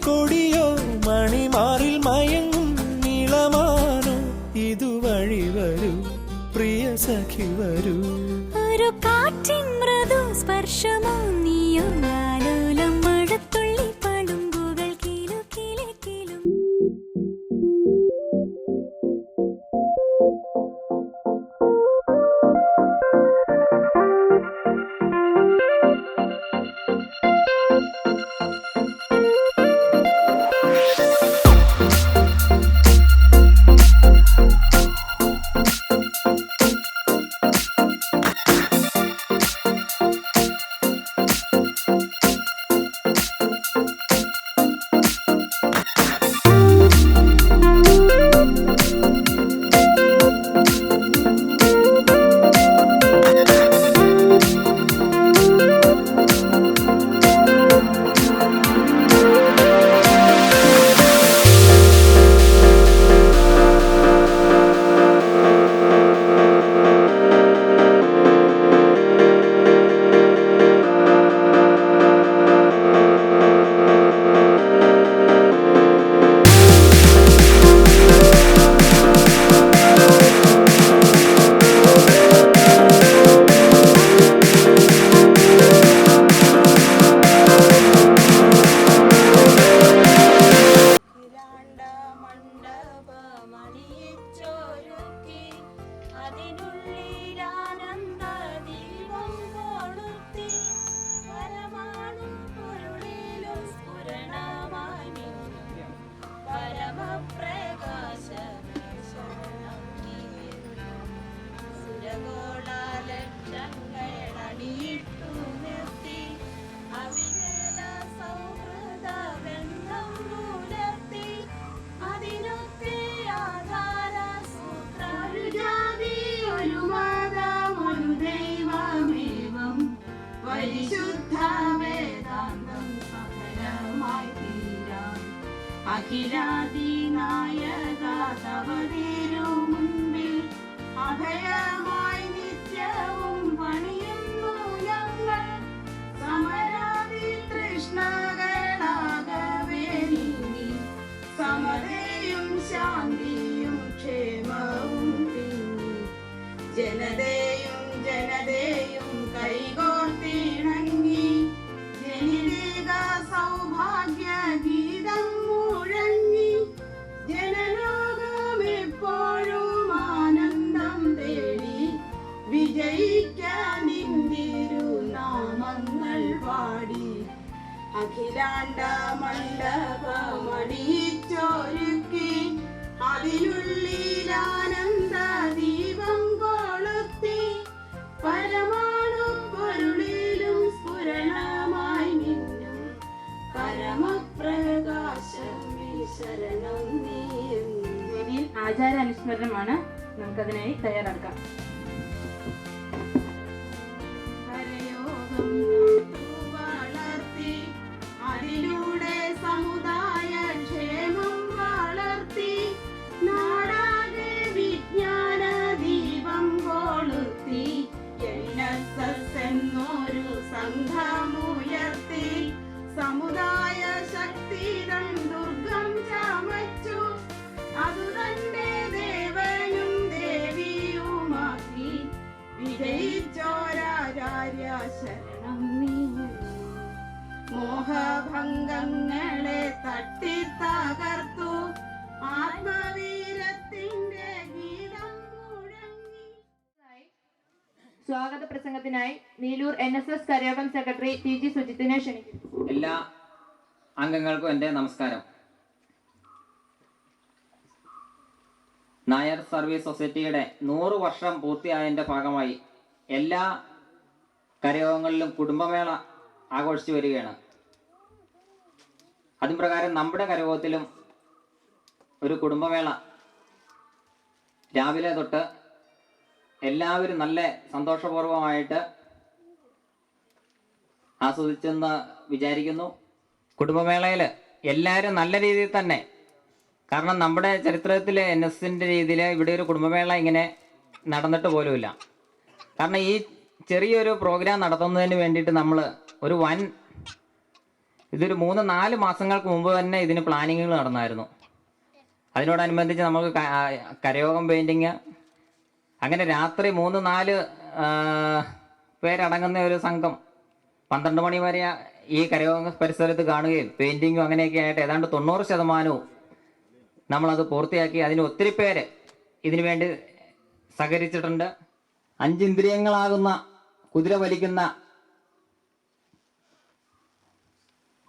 കൊടിയോ മണിമാറിൽ മയങ്ങും നീളമാനോ ഇതുവഴി വരൂ പ്രിയ സഖി വരൂ. ഒരു കാറ്റിൻ മൃദു സ്പർശമോ നീയോ ആലോലം മഴത്തുള്ളി പളുങ്കുകൾ കിലു കിലു കിലും. അഖിലാദിനായക തവ തിരുമുൻപിൽ അഭയമായി നിത്യവും പണിയുന്നു ഞങ്ങൾ. സമരാതി തൃഷ്ണകളാകവേ നീങ്ങി സമതയും ശാന്തിയും ക്ഷേമവും തിങ്ങി. ജനതയും ജനതയും കൈകോർത്തിണങ്ങി ജനിതക സൗഭാഗ്യ ഗീതം മുഴങ്ങി. ജനലോകമെപ്പോഴും ആനന്ദം തേടി വിജയിക്കാൻ ഇന്ദിരുനാമങ്ങൾ പാടി. അഖിലാണ്ട മണ്ഡപമണിയിച്ചൊരുക്കി അതിനുള്ളിലാനന്ദ ദീപം കൊളുത്തി. പരമാണു പൊരുളിലും സ്ഫുരണമായി നിന്നും പരമപ്രകാശമേ ശരണം നീ. ഇനി ആചാരാനുസ്മരണമാണ്, നമുക്കതിനായി തയ്യാറാക്കാം. ഹരയോഗം വളർത്തി അതിലൂടെ സമുദായ ക്ഷേമം വളർത്തി. നാടാകെ വിജ്ഞാന ദീപം കൊളുത്തി. NSS എന്നൊരു സംഘമുയർത്തി. സമുദായ ശക്തിതൻ ദുർഗം ചമച്ചു. അതു തന്റെ ദേവനും ദേവിയുമാക്കി. വിജയിച്ചോരാചാര്യ ശരണം നീ. മോഹഭംഗങ്ങളെ തട്ടി തകർത്തു. ആത്മവീരത്തിന്റെ ഗീതം മുഴങ്ങി. സ്വാഗത പ്രസംഗത്തിനായി നീലൂർ NSS കരയോഗം സെക്രട്ടറി TG സുജിത്തിനെ ക്ഷണിക്കുന്നു. എല്ലാ അംഗങ്ങൾക്കും എൻ്റെ നമസ്കാരം. നായർ സർവീസ് സൊസൈറ്റിയുടെ 100 വർഷം പൂർത്തിയായതിൻ്റെ ഭാഗമായി എല്ലാ കരയോഗങ്ങളിലും കുടുംബമേള ആഘോഷിച്ചു വരികയാണ്. അതിൻ പ്രകാരം നമ്മുടെ കരയോഗത്തിലും ഒരു കുടുംബമേള രാവിലെ തൊട്ട് എല്ലാവരും നല്ല സന്തോഷപൂർവമായിട്ട് ആസ്വദിച്ചെന്ന് വിചാരിക്കുന്നു. കുടുംബമേളയിൽ എല്ലാവരും നല്ല രീതിയിൽ തന്നെ, കാരണം നമ്മുടെ ചരിത്രത്തിൽ NSSൻ്റെ രീതിയിൽ ഇവിടെ ഒരു കുടുംബമേള ഇങ്ങനെ നടന്നിട്ട് പോലുമില്ല. കാരണം ഈ ചെറിയൊരു പ്രോഗ്രാം നടത്തുന്നതിന് വേണ്ടിയിട്ട് നമ്മൾ ഒരു വൻ ഇതൊരു 3-4 മാസങ്ങൾക്ക് മുമ്പ് തന്നെ ഇതിന് പ്ലാനിങ്ങുകൾ നടന്നായിരുന്നു. അതിനോടനുബന്ധിച്ച് നമുക്ക് കരയോഗം പെയിൻറ്റിങ്, അങ്ങനെ രാത്രി 3-4 പേരടങ്ങുന്ന ഒരു സംഘം 12 മണി വരെ ഈ കരയോഗ പരിസരത്ത് കാണുകയും പെയിൻറ്റിങ്ങും അങ്ങനെയൊക്കെ ആയിട്ട് ഏതാണ്ട് 90% നമ്മളത് പൂർത്തിയാക്കി. അതിന് ഒത്തിരി പേര് ഇതിനു വേണ്ടി സഹകരിച്ചിട്ടുണ്ട്. 5 ഇന്ദ്രിയങ്ങളാകുന്ന കുതിര വലിക്കുന്ന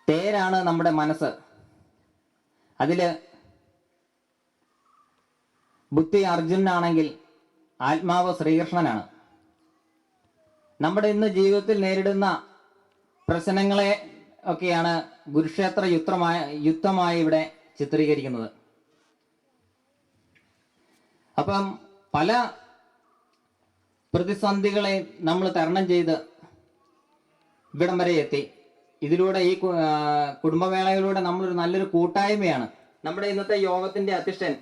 തേരാണ് നമ്മുടെ മനസ്സ്. അതിൽ ബുദ്ധി അർജുനാണെങ്കിൽ ആത്മാവ് ശ്രീകൃഷ്ണനാണ്. നമ്മുടെ ഇന്ന് ജീവിതത്തിൽ നേരിടുന്ന പ്രശ്നങ്ങളെ ഒക്കെയാണ് കുരുക്ഷേത്ര യുദ്ധമായി ഇവിടെ ചിത്രീകരിക്കുന്നത്. അപ്പം പല പ്രതിസന്ധികളെ നമ്മൾ തരണം ചെയ്ത് ഇവിടം വരെ എത്തി. ഇതിലൂടെ ഈ കുടുംബമേളയിലൂടെ നമ്മളൊരു നല്ലൊരു കൂട്ടായ്മയാണ്. നമ്മുടെ ഇന്നത്തെ യോഗത്തിന്റെ അധ്യക്ഷൻ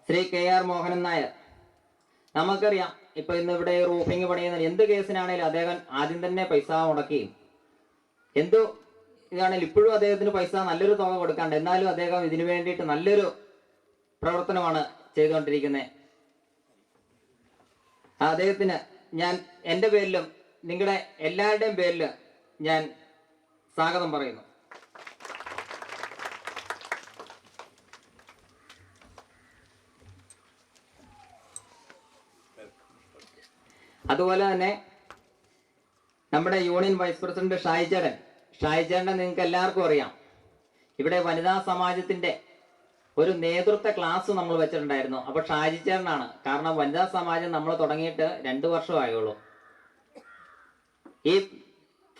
ശ്രീ KR മോഹനൻ നായർ. നമുക്കറിയാം, ഇപ്പൊ ഇന്ന് ഇവിടെ റൂഫിംഗ് പണിയുന്ന എന്ത് കേസിനാണേലും അദ്ദേഹം ആദ്യം തന്നെ പൈസ മുടക്കുകയും എന്തു ഇതാണെങ്കിലും ഇപ്പോഴും അദ്ദേഹത്തിന് പൈസ നല്ലൊരു തുക കൊടുക്കാണ്ട്, എന്നാലും അദ്ദേഹം ഇതിനു വേണ്ടിയിട്ട് നല്ലൊരു പ്രവർത്തനമാണ് ചെയ്തുകൊണ്ടിരിക്കുന്നത്. അദ്ദേഹത്തിന് ഞാൻ എൻ്റെ പേരിലും നിങ്ങളുടെ എല്ലാവരുടെയും പേരിൽ ഞാൻ സ്വാഗതം പറയുന്നു. അതുപോലെ തന്നെ നമ്മുടെ യൂണിയൻ വൈസ് പ്രസിഡന്റ് ഷായിച്ചേട്ടൻ നിങ്ങൾക്ക് എല്ലാവർക്കും അറിയാം. ഇവിടെ വനിതാ സമാജത്തിന്റെ ഒരു നേതൃത്വ ക്ലാസ് നമ്മൾ വെച്ചിട്ടുണ്ടായിരുന്നു. അപ്പൊ ഷാജിച്ചേട്ടനാണ്. കാരണം വനിതാ സമാജം നമ്മൾ തുടങ്ങിയിട്ട് 2 വർഷമായുള്ളൂ. ഈ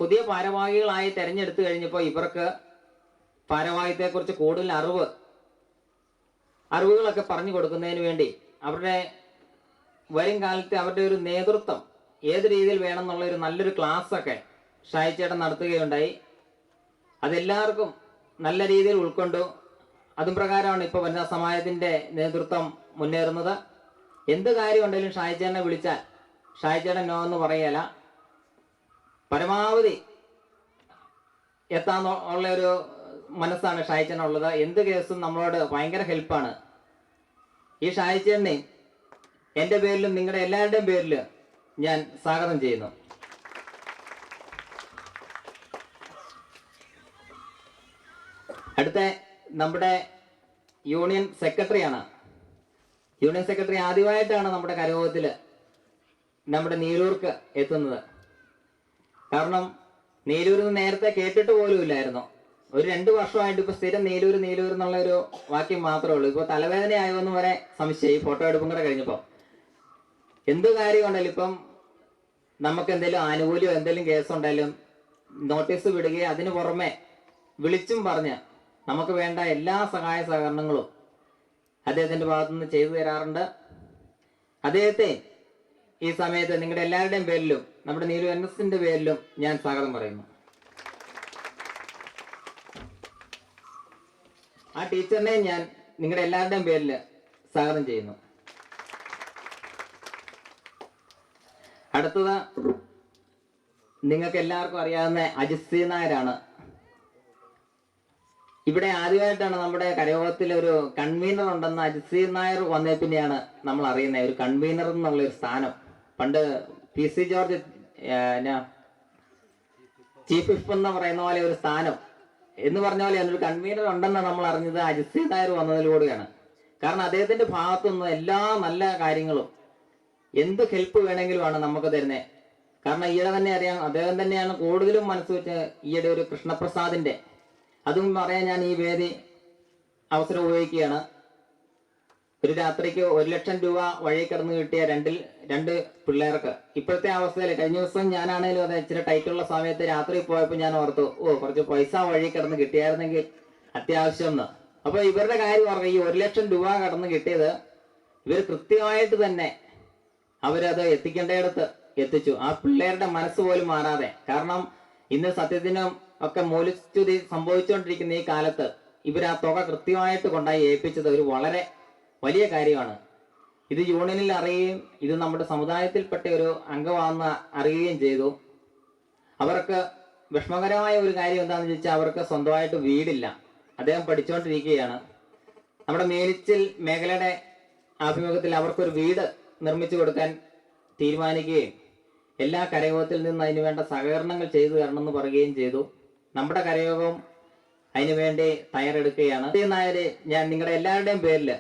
പുതിയ ഭാരവാഹികളായി തെരഞ്ഞെടുത്തു കഴിഞ്ഞപ്പോൾ ഇവർക്ക് ഭാരവാഹിത്വത്തെക്കുറിച്ച് കൂടുതൽ അറിവുകളൊക്കെ പറഞ്ഞു കൊടുക്കുന്നതിന് വേണ്ടി അവരുടെ വരും കാലത്ത് അവരുടെ ഒരു നേതൃത്വം ഏത് രീതിയിൽ വേണം എന്നുള്ള ഒരു നല്ലൊരു ക്ലാസ്സൊക്കെ ഷായിച്ചേട്ടൻ നടത്തുകയുണ്ടായി. അതെല്ലാവർക്കും നല്ല രീതിയിൽ ഉൾക്കൊണ്ടു. അതും പ്രകാരമാണ് ഇപ്പോൾ വനിതാ സമാജത്തിന്റെ നേതൃത്വം മുന്നേറുന്നത്. എന്ത് കാര്യം ഉണ്ടെങ്കിലും ഷായിച്ചേട്ടനെ വിളിച്ചാൽ ഷായിച്ചേട്ടൻ നോ എന്ന് പറയല. പരമാവധി എത്താന്നുള്ള ഒരു മനസ്സാണ് ഷായിച്ചേട്ടനുള്ളത്. എന്ത് കേസും നമ്മളോട് ഭയങ്കര ഹെൽപ്പാണ്. ഈ ഷായിച്ചേട്ടനെ എൻ്റെ പേരിലും നിങ്ങളുടെ എല്ലാവരുടെയും പേരിൽ ഞാൻ സ്വാഗതം ചെയ്യുന്നു. അടുത്ത നമ്മുടെ യൂണിയൻ സെക്രട്ടറിയാണ്. യൂണിയൻ സെക്രട്ടറി ആദ്യമായിട്ടാണ് നമ്മുടെ കരയോഗത്തിൽ നമ്മുടെ നീലൂർക്ക് എത്തുന്നത്. കാരണം നീലൂരിൽ നിന്ന് നേരത്തെ കേട്ടിട്ട് പോലും ഇല്ലായിരുന്നു. ഒരു 2 വർഷമായിട്ട് ഇപ്പൊ സ്ഥിരം നീലൂർ എന്നുള്ള ഒരു വാക്യം മാത്രമേ ഉള്ളൂ. ഇപ്പൊ തലവേദന ആയോന്ന് വരെ സംശയം. ഈ ഫോട്ടോ എടുപ്പും കൂടെ കഴിഞ്ഞപ്പോ എന്ത് കാര്യം ഉണ്ടെങ്കിലും ഇപ്പം നമുക്ക് എന്തെങ്കിലും ആനുകൂല്യം എന്തെങ്കിലും കേസുണ്ടായാലും നോട്ടീസ് വിടുകയും അതിന് പുറമെ വിളിച്ചും പറഞ്ഞ് നമുക്ക് വേണ്ട എല്ലാ സഹായ സഹകരണങ്ങളും അദ്ദേഹത്തിന്റെ ഭാഗത്തുനിന്ന് ചെയ്തു തരാറുണ്ട്. അദ്ദേഹത്തെ ഈ സമയത്ത് നിങ്ങളുടെ എല്ലാവരുടെയും പേരിലും നമ്മുടെ നീലു NSന്റെ പേരിലും ഞാൻ സ്വാഗതം പറയുന്നു. ആ ടീച്ചറിനെ ഞാൻ നിങ്ങളുടെ എല്ലാവരുടെയും പേരിൽ സ്വാഗതം ചെയ്യുന്നു. അടുത്തത് നിങ്ങൾക്ക് എല്ലാവർക്കും അറിയാവുന്ന അജിത് നായരാണ്. ഇവിടെ ആദ്യമായിട്ടാണ് നമ്മുടെ കരയോഗത്തിൽ ഒരു കൺവീനർ ഉണ്ടെന്ന് അജിത് നായർ വന്നേ പിന്നെയാണ് നമ്മൾ അറിയുന്നത്. ഒരു കൺവീനർ എന്നുള്ള ഒരു സ്ഥാനം പണ്ട് PC ജോർജ് ചീഫ് വിപ്പ് എന്ന് പറയുന്ന പോലെ ഒരു സ്ഥാനം എന്ന് പറഞ്ഞ പോലെ ഒരു കൺവീനർ ഉണ്ടെന്ന് നമ്മൾ അറിഞ്ഞത് അജിത് നായർ വന്നതിലൂടെയാണ്. കാരണം അദ്ദേഹത്തിന്റെ ഭാഗത്തുനിന്ന് എല്ലാ നല്ല കാര്യങ്ങളും എന്ത് ഹെൽപ്പ് വേണമെങ്കിലുമാണ് നമുക്ക് തരുന്നത്. കാരണം ഈയിടെ തന്നെ അറിയാം, അദ്ദേഹം തന്നെയാണ് കൂടുതലും മനസ്സ് വെച്ച് ഈയിടെ ഒരു കൃഷ്ണപ്രസാദിന്റെ അതും പറയാൻ ഞാൻ ഈ വേദി അവസരം ഉപയോഗിക്കുകയാണ്. ഒരു രാത്രിക്ക് 1 ലക്ഷം രൂപ വഴി കിടന്ന് കിട്ടിയ രണ്ട് പിള്ളേർക്ക് ഇപ്പോഴത്തെ അവസ്ഥയിൽ, കഴിഞ്ഞ ദിവസം ഞാനാണേലും അത് ഇച്ചിരി ടൈറ്റുള്ള സമയത്ത് രാത്രി പോയപ്പോൾ ഞാൻ ഓർത്തു, കുറച്ച് പൈസ വഴി കിടന്ന് കിട്ടിയായിരുന്നെങ്കിൽ അത്യാവശ്യം എന്ന്. അപ്പൊ ഇവരുടെ കാര്യം പറഞ്ഞു, ഈ 1 ലക്ഷം രൂപ കടന്ന് കിട്ടിയത് ഇവർ കൃത്യമായിട്ട് തന്നെ അവരത് എത്തിക്കേണ്ടയിടത്ത് എത്തിച്ചു. ആ പിള്ളേരുടെ മനസ്സ് പോലും മാറാതെ. കാരണം ഇന്ന് സത്യത്തിനും ഒക്കെ മൂല്യച്യുതി സംഭവിച്ചുകൊണ്ടിരിക്കുന്ന ഈ കാലത്ത് ഇവർ ആ തുക കൃത്യമായിട്ട് കൊണ്ടായി ഏൽപ്പിച്ചത് ഒരു വളരെ വലിയ കാര്യമാണ്. ഇത് യൂണിയനിൽ അറിയുകയും ഇത് നമ്മുടെ സമുദായത്തിൽപ്പെട്ട ഒരു അംഗമാണെന്ന് അറിയുകയും ചെയ്തു. അവർക്ക് വിഷമകരമായ ഒരു കാര്യം എന്താണെന്ന് ചോദിച്ചാൽ അവർക്ക് സ്വന്തമായിട്ട് വീടില്ല. അദ്ദേഹം പഠിച്ചുകൊണ്ടിരിക്കുകയാണ്. നമ്മുടെ മേലിച്ചിൽ മേഖലയുടെ ആഭിമുഖ്യത്തിൽ അവർക്കൊരു വീട് നിർമ്മിച്ചു കൊടുക്കാൻ തീരുമാനിക്കുകയും എല്ലാ കരയോഗത്തിൽ നിന്ന് അതിനുവേണ്ട സഹകരണങ്ങൾ ചെയ്തു തരണമെന്ന് പറയുകയും ചെയ്തു. നമ്മുടെ കരയോഗം അതിനുവേണ്ടി തയ്യാറെടുക്കുകയാണ്. നായരെ ഞാൻ നിങ്ങളുടെ എല്ലാവരുടെയും പേരിൽ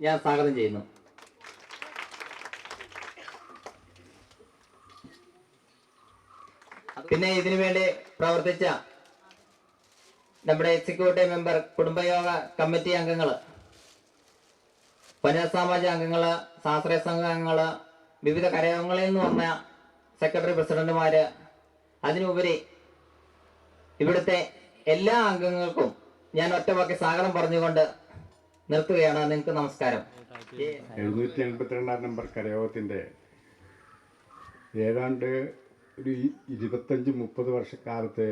ഞാൻ സ്വാഗതം ചെയ്യുന്നു. പിന്നെ ഇതിനു വേണ്ടി പ്രവർത്തിച്ച നമ്മുടെ എക്സിക്യൂട്ടീവ് മെമ്പർ, കുടുംബയോഗ കമ്മിറ്റി അംഗങ്ങള്, വനിതാ സാമാജിക അംഗങ്ങള്, സ്വാശ്രയ സംഘ അംഗങ്ങള്, വിവിധ കരയോഗങ്ങളിൽ നിന്ന് വന്ന സെക്രട്ടറി പ്രസിഡന്റുമാര്, അതിനുപരി ഇവിടുത്തെ എല്ലാ അംഗങ്ങൾക്കും ഞാൻ ഒറ്റവാക്കി സ്വാഗതം പറഞ്ഞുകൊണ്ട് നിർത്തുകയാണ്. നിങ്ങൾക്ക് നമസ്കാരം. 782 നമ്പർ കരയോഗത്തിൻ്റെ ഏതാണ്ട് ഒരു 25-30 വർഷക്കാലത്തെ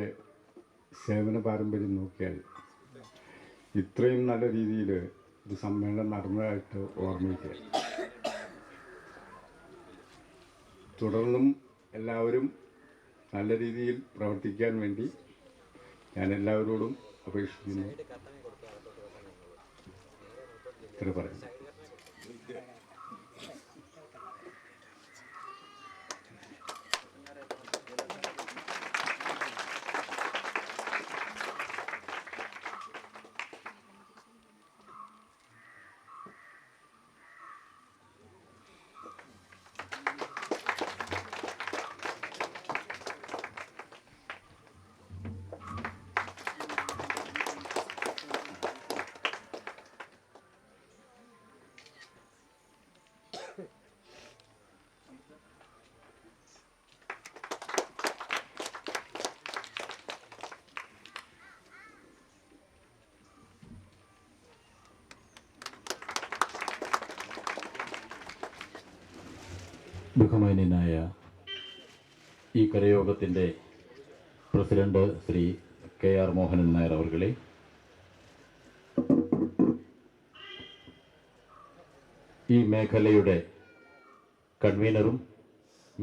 സേവന പാരമ്പര്യം നോക്കിയാൽ ഇത്രയും നല്ല രീതിയിൽ ഒരു സമ്മേളനം നടന്നതായിട്ട് ഓർമ്മിക്കുക. തുടർന്നും എല്ലാവരും നല്ല രീതിയിൽ പ്രവർത്തിക്കാൻ വേണ്ടി ഞാൻ എല്ലാവരോടും അപേക്ഷിക്കുന്നു. ഇത്ര പറയുന്നു. ബഹുമാന്യനായ ഈ കരയോഗത്തിൻ്റെ പ്രസിഡന്റ് ശ്രീ KR മോഹനൻ നായർ അവർകളെ, ഈ മേഖലയുടെ കൺവീനറും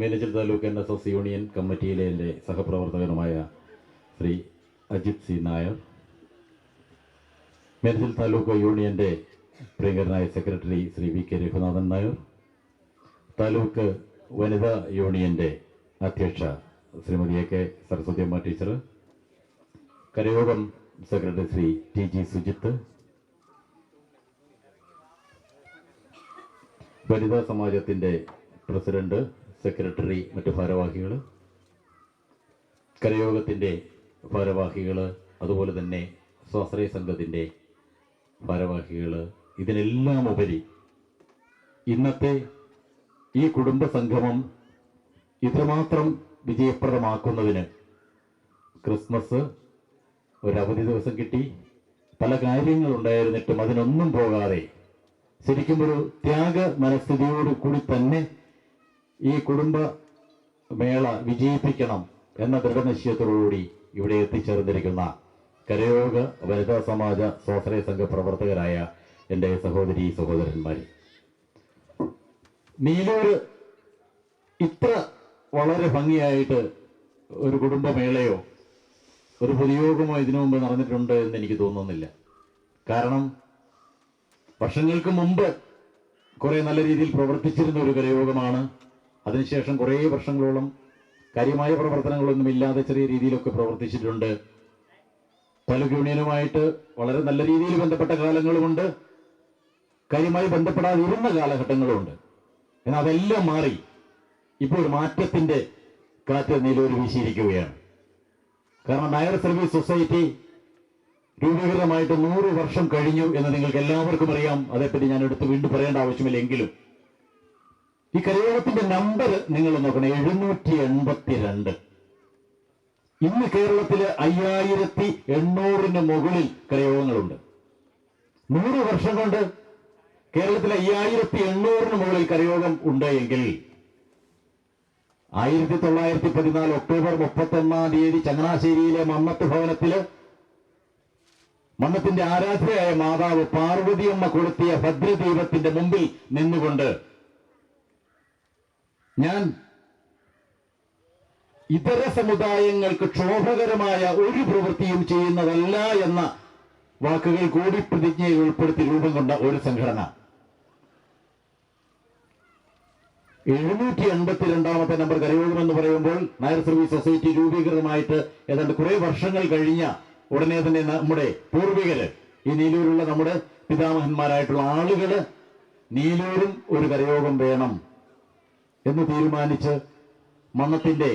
മേനേജർ താലൂക്ക് NSS യൂണിയൻ കമ്മിറ്റിയിലെ എൻ്റെ സഹപ്രവർത്തകനുമായ ശ്രീ അജിത് സി നായർ, മേനേജർ താലൂക്ക് യൂണിയൻ്റെ പ്രിയങ്കരനായ സെക്രട്ടറി ശ്രീ VK രഘുനാഥൻ നായർ, താലൂക്ക് വനിതാ യൂണിയൻ്റെ അധ്യക്ഷ ശ്രീമതി AK സരസ്വതിയമ്മ ടീച്ചർ, കരയോഗം സെക്രട്ടറി ശ്രീ TG സുജിത്ത്, വനിതാ സമാജത്തിൻ്റെ പ്രസിഡന്റ്, സെക്രട്ടറി, മറ്റു ഭാരവാഹികൾ, കരയോഗത്തിൻ്റെ ഭാരവാഹികൾ, അതുപോലെ തന്നെ സ്വാശ്രയ സംഘത്തിൻ്റെ ഭാരവാഹികൾ, ഇതിനെല്ലാം ഉപരി ഇന്നത്തെ ഈ കുടുംബ സംഗമം ഇത്രമാത്രം വിജയപ്രദമാക്കുന്നതിന് ക്രിസ്മസ് ഒരവധി ദിവസം കിട്ടി, പല കാര്യങ്ങളുണ്ടായിരുന്നിട്ടും അതിനൊന്നും പോകാതെ ശരിക്കും ഒരു ത്യാഗ മനസ്ഥിതിയോട് കൂടി തന്നെ ഈ കുടുംബ മേള വിജയിപ്പിക്കണം എന്ന ദൃഢനിശ്ചയത്തോടുകൂടി ഇവിടെ എത്തിച്ചേർന്നിരിക്കുന്ന കരയോഗ വനിതാ സമാജ സ്വാശ്രയ സംഘ പ്രവർത്തകരായ എൻ്റെ സഹോദരി സഹോദരന്മാരെ, നീലൂര് ഇത്ര വളരെ ഭംഗിയായിട്ട് ഒരു കുടുംബമേളയോ ഒരു പൊതുയോഗമോ ഇതിനു മുമ്പ് നടന്നിട്ടുണ്ട് എന്ന് എനിക്ക് തോന്നുന്നില്ല. കാരണം വർഷങ്ങൾക്ക് മുമ്പ് കുറെ നല്ല രീതിയിൽ പ്രവർത്തിച്ചിരുന്ന ഒരു കരയോഗമാണ്. അതിനുശേഷം കുറേ വർഷങ്ങളോളം കാര്യമായ പ്രവർത്തനങ്ങളൊന്നും ഇല്ലാതെ ചെറിയ രീതിയിലൊക്കെ പ്രവർത്തിച്ചിട്ടുണ്ട്. താലൂക്ക് യൂണിയനുമായിട്ട് വളരെ നല്ല രീതിയിൽ ബന്ധപ്പെട്ട കാലങ്ങളുമുണ്ട്, കാര്യമായി ബന്ധപ്പെടാതിരുന്ന കാലഘട്ടങ്ങളുമുണ്ട്. എന്നാൽ അതെല്ലാം മാറി ഇപ്പോൾ ഒരു മാറ്റത്തിന്റെ കാറ്റ് നീലൂർ വീശിയിരിക്കുകയാണ്. കാരണം നായർ സർവീസ് സൊസൈറ്റി രൂപീകൃതമായിട്ട് 100 വർഷം കഴിഞ്ഞു എന്ന് നിങ്ങൾക്ക് എല്ലാവർക്കും അറിയാം. അതേപ്പറ്റി ഞാൻ എടുത്ത് വീണ്ടും പറയേണ്ട ആവശ്യമില്ലെങ്കിലും ഈ കരയോഗത്തിന്റെ നമ്പർ നിങ്ങൾ നോക്കണം, 782. ഇന്ന് കേരളത്തില് 5800 മുകളിൽ കരയോഗങ്ങളുണ്ട്. 100 വർഷം കൊണ്ട് കേരളത്തിലെ 5800 മുകളിൽ കരയോഗം ഉണ്ട് എങ്കിൽ 1914 ഒക്ടോബർ 31 ചങ്ങനാശ്ശേരിയിലെ മന്നത്ത് ഭവനത്തില് മന്നത്തിന്റെ ആരാധ്യയായ മാതാവ് പാർവതിയമ്മ കൊളുത്തിയ ഭദ്രദീപത്തിന്റെ മുമ്പിൽ നിന്നുകൊണ്ട് ഞാൻ ഇതര സമുദായങ്ങൾക്ക് ക്ഷോഭകരമായ ഒരു പ്രവൃത്തിയും ചെയ്യുന്നതല്ല എന്ന വാക്കുകൾ കൂടി പ്രതിജ്ഞയിൽ ഉൾപ്പെടുത്തി രൂപം കൊണ്ട ഒരു സംഘടന. 782 നമ്പർ കരയോഗം എന്ന് പറയുമ്പോൾ നായർ സർവീസ് സൊസൈറ്റി രൂപീകൃതമായിട്ട് ഏതാണ്ട് കുറെ വർഷങ്ങൾ കഴിഞ്ഞ ഉടനെ തന്നെ നമ്മുടെ പൂർവികര്, ഈ നീലൂരുള്ള നമ്മുടെ പിതാമഹന്മാരായിട്ടുള്ള ആളുകള് നീലൂരും ഒരു കരയോഗം വേണം എന്ന് തീരുമാനിച്ച് മന്നത്തിന്റെ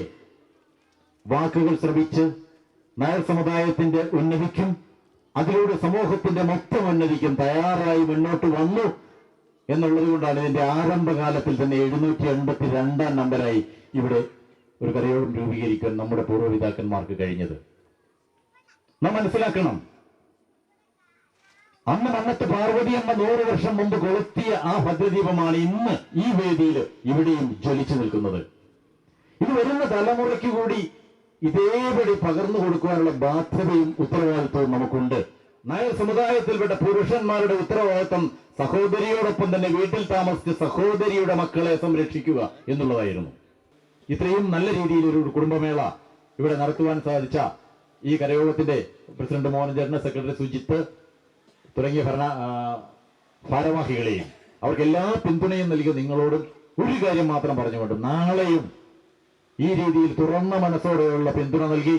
വാക്കുകൾ ശ്രവിച്ച് നായർ സമുദായത്തിന്റെ ഉന്നതിക്കും അതിലൂടെ സമൂഹത്തിന്റെ മൊത്തം ഉന്നതിക്കും തയ്യാറായി മുന്നോട്ട് വന്നു എന്നുള്ളത് കൊണ്ടാണ് ഇതിന്റെ ആരംഭകാലത്തിൽ തന്നെ 782 നമ്പറായി ഇവിടെ ഒരു കരയോഗം രൂപീകരിക്കാൻ നമ്മുടെ പൂർവ്വപിതാക്കന്മാർക്ക് കഴിഞ്ഞത്. നാം മനസ്സിലാക്കണം, അന്ന് മന്നത്ത് പാർവതിയമ്മ 100 വർഷം മുമ്പ് കൊളുത്തിയ ആ ഭദ്രദീപമാണ് ഇന്ന് ഈ വേദിയിൽ ഇവിടെയും ജ്വലിച്ചു നിൽക്കുന്നത്. ഇത് വരുന്ന തലമുറയ്ക്ക് കൂടി ഇതേപടി പകർന്നു കൊടുക്കുവാനുള്ള ബാധ്യതയും ഉത്തരവാദിത്വവും നമുക്കുണ്ട്. നായർ സമുദായത്തിൽപ്പെട്ട പുരുഷന്മാരുടെ ഉത്തരവാദിത്വം സഹോദരിയോടൊപ്പം തന്നെ വീട്ടിൽ താമസിച്ച് സഹോദരിയുടെ മക്കളെ സംരക്ഷിക്കുക എന്നുള്ളതായിരുന്നു. ഇത്രയും നല്ല രീതിയിൽ ഒരു കുടുംബമേള ഇവിടെ നടത്തുവാൻ സാധിച്ച ഈ കരയോഗത്തിന്റെ പ്രസിഡന്റ് മോഹൻചേട്ടൻ, സെക്രട്ടറി സുജിത്ത് തുടങ്ങിയ ഭാരവാഹികളെയും അവർക്ക് എല്ലാ പിന്തുണയും നൽകിയ നിങ്ങളോടും ഒരു കാര്യം മാത്രം പറഞ്ഞുകൊണ്ട്, നാളെയും ഈ രീതിയിൽ തുറന്ന മനസ്സോടെയുള്ള പിന്തുണ നൽകി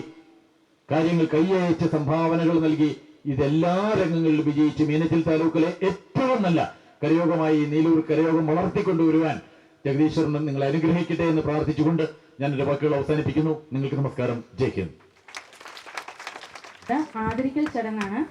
കാര്യങ്ങൾ കൈയയച്ച് സംഭാവനകൾ നൽകി ഇതെല്ലാ രംഗങ്ങളിലും വിജയിച്ച് മീനച്ചിൽ താലൂക്കിലെ ഏറ്റവും നല്ല കരയോഗമായി നീലൂർ കരയോഗം വളർത്തിക്കൊണ്ടുവരുവാൻ ജഗദീശ്വരൻ നിങ്ങളെ അനുഗ്രഹിക്കട്ടെ എന്ന് പ്രാർത്ഥിച്ചുകൊണ്ട് ഞാൻ എന്റെ വാക്കുകൾ അവസാനിപ്പിക്കുന്നു. നിങ്ങൾക്ക് നമസ്കാരം. ജയ് ഹിന്ദ്. ആദരിക്കൽ ചടങ്ങാണ്.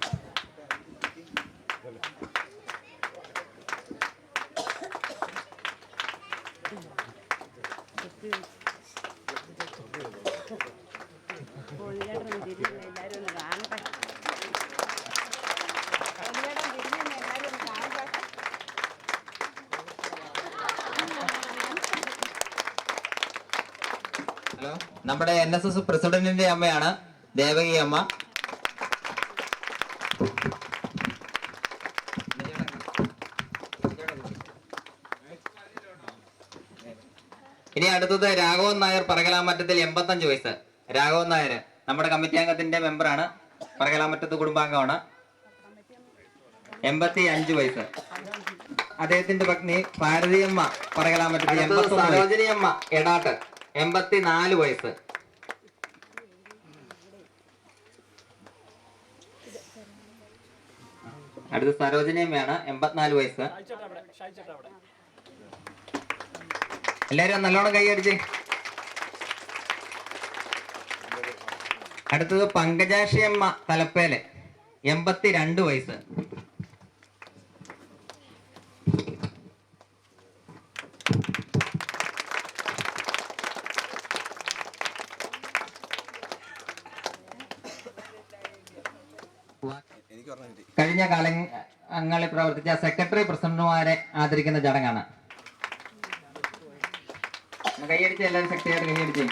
ഹലോ, നമ്മുടെ NSS പ്രസിഡന്റിന്റെ അമ്മയാണ് ദേവകി അമ്മ. ഇനി അടുത്തത് രാഘവൻ നായർ പറകലാമറ്റത്തിൽ 85 വയസ്സ്. രാഘവൻ നായർ നമ്മുടെ കമ്മിറ്റി അംഗത്തിന്റെ മെമ്പറാണ്, പറകലാമറ്റത്ത് കുടുംബാംഗമാണ്. 85 വയസ്സ്. അദ്ദേഹത്തിന്റെ പത്നി ഭാരതിയമ്മ പറകലാമറ്റത്ത്. സരോജിനിയമ്മ എടാട്ട് 84 വയസ്സ്. അടുത്ത സരോജിനിയമ്മയാണ് 84 വയസ്സ്. എല്ലാരും നല്ലോണം കൈയടിച്ച്. അടുത്തത് പങ്കജാക്ഷിയമ്മ തലപ്പേല് 82 വയസ്സ്. കഴിഞ്ഞ കാലങ്ങളിൽ പ്രവർത്തിച്ച സെക്രട്ടറി പ്രസിഡന്റുമാരെ ആദരിക്കുന്ന ചടങ്ങാണ്. കൈയടിച്ച് എല്ലാവരും ശക്തിയായിട്ട് കൈയടിച്ച്.